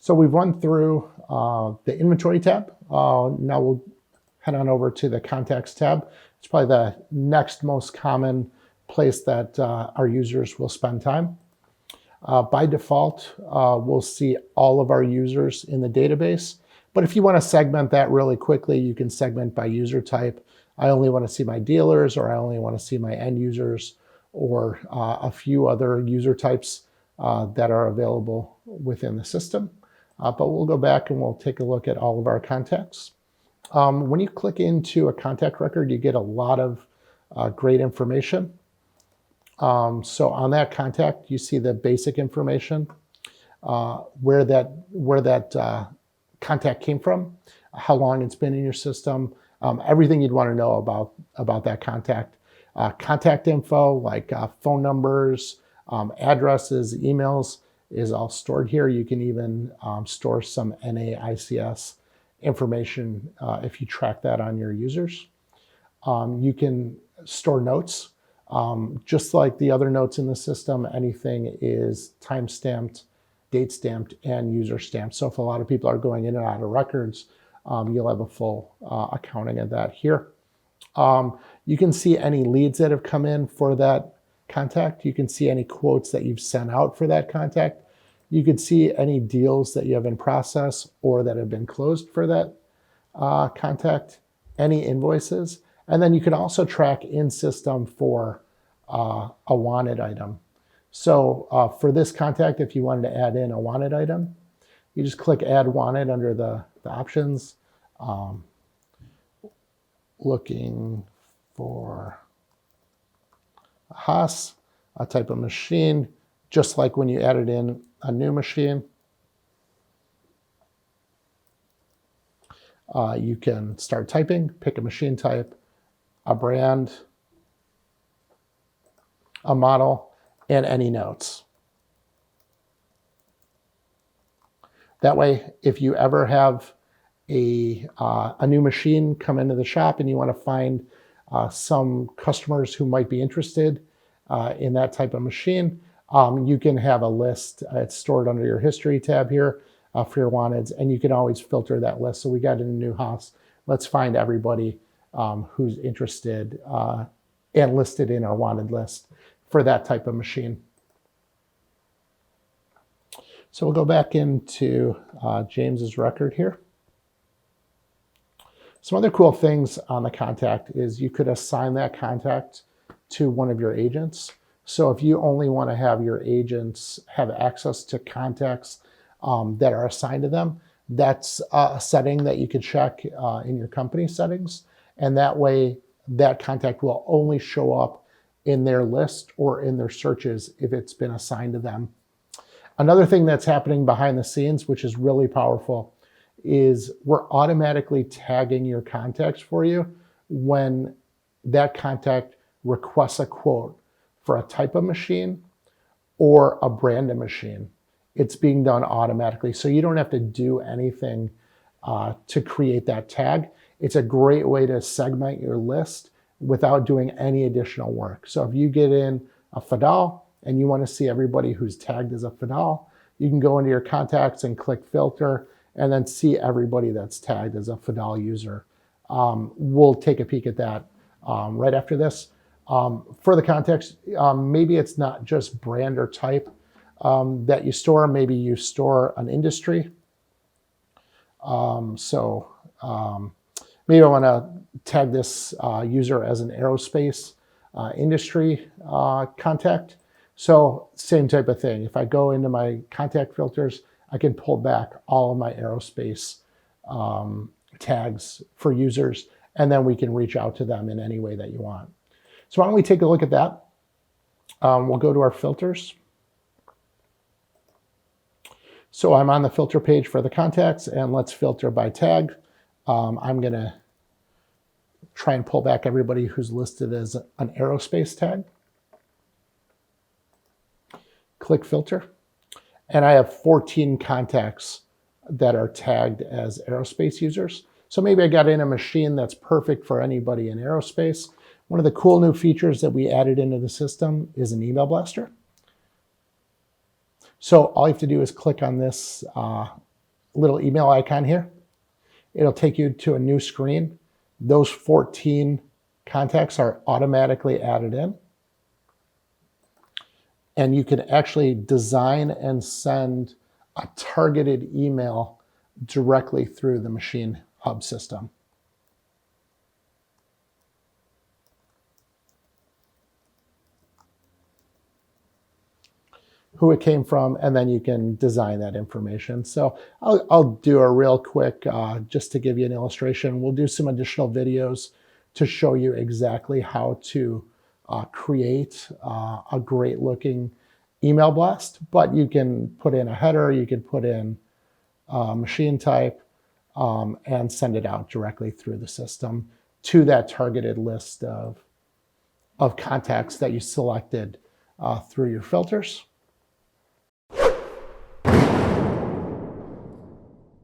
So we've run through the inventory tab. Now we'll head on over to the contacts tab. It's probably the next most common place that our users will spend time. By default, we'll see all of our users in the database. But if you want to segment that really quickly, you can segment by user type. I only want to see my dealers, or I only want to see my end users, or a few other user types that are available within the system. But we'll go back and we'll take a look at all of our contacts. When you click into a contact record, you get a lot of great information. So on that contact, you see the basic information, where that contact came from, how long it's been in your system, everything you'd want to know about that contact. Contact info like phone numbers, addresses, emails is all stored here. You can even store some NAICS information if you track that on your users. You can store notes. Just like the other notes in the system, anything is time-stamped, date-stamped, and user-stamped. So if a lot of people are going in and out of records, you'll have a full accounting of that here. You can see any leads that have come in for that contact. You can see any quotes that you've sent out for that contact. You can see any deals that you have in process or that have been closed for that contact, any invoices. And then you can also track in system for a wanted item. So for this contact, if you wanted to add in a wanted item, you just click add wanted under the options. Looking for a Haas, a type of machine, just like when you added in a new machine. You can start typing, pick a machine type, a brand, a model, and any notes. That way, if you ever have a new machine come into the shop and you want to find some customers who might be interested in that type of machine, you can have a list. It's stored under your history tab here for your wanteds, and you can always filter that list. So we got a new Haas. Let's find everybody who's interested and listed in our wanted list for that type of machine. So we'll go back into James's record here. Some other cool things on the contact is you could assign that contact to one of your agents. So if you only want to have your agents have access to contacts that are assigned to them, that's a setting that you could check in your company settings. And that way, that contact will only show up in their list or in their searches if it's been assigned to them. Another thing that's happening behind the scenes, which is really powerful, is we're automatically tagging your contacts for you when that contact requests a quote for a type of machine or a brand of machine. It's being done automatically, so you don't have to do anything to create that tag. It's a great way to segment your list without doing any additional work. So if you get in a Fadal and you want to see everybody who's tagged as a Fadal, you can go into your contacts and click filter and then see everybody that's tagged as a Fadal user. We'll take a peek at that right after this. For the context, maybe it's not just brand or type that you store. Maybe you store an industry. Maybe I want to tag this user as an aerospace industry contact. So same type of thing. If I go into my contact filters, I can pull back all of my aerospace tags for users, and then we can reach out to them in any way that you want. So why don't we take a look at that? We'll go to our filters. So I'm on the filter page for the contacts, and let's filter by tag. I'm going to try and pull back everybody who's listed as an aerospace tag. Click filter. And I have 14 contacts that are tagged as aerospace users. So maybe I got in a machine that's perfect for anybody in aerospace. One of the cool new features that we added into the system is an email blaster. So all you have to do is click on this little email icon here. It'll take you to a new screen. Those 14 contacts are automatically added in. And you can actually design and send a targeted email directly through the Machine Hub system. Who it came from, and then you can design that information. So I'll do a real quick, just to give you an illustration. We'll do some additional videos to show you exactly how to create a great looking email blast, but you can put in a header, you can put in machine type, and send it out directly through the system to that targeted list of contacts that you selected through your filters.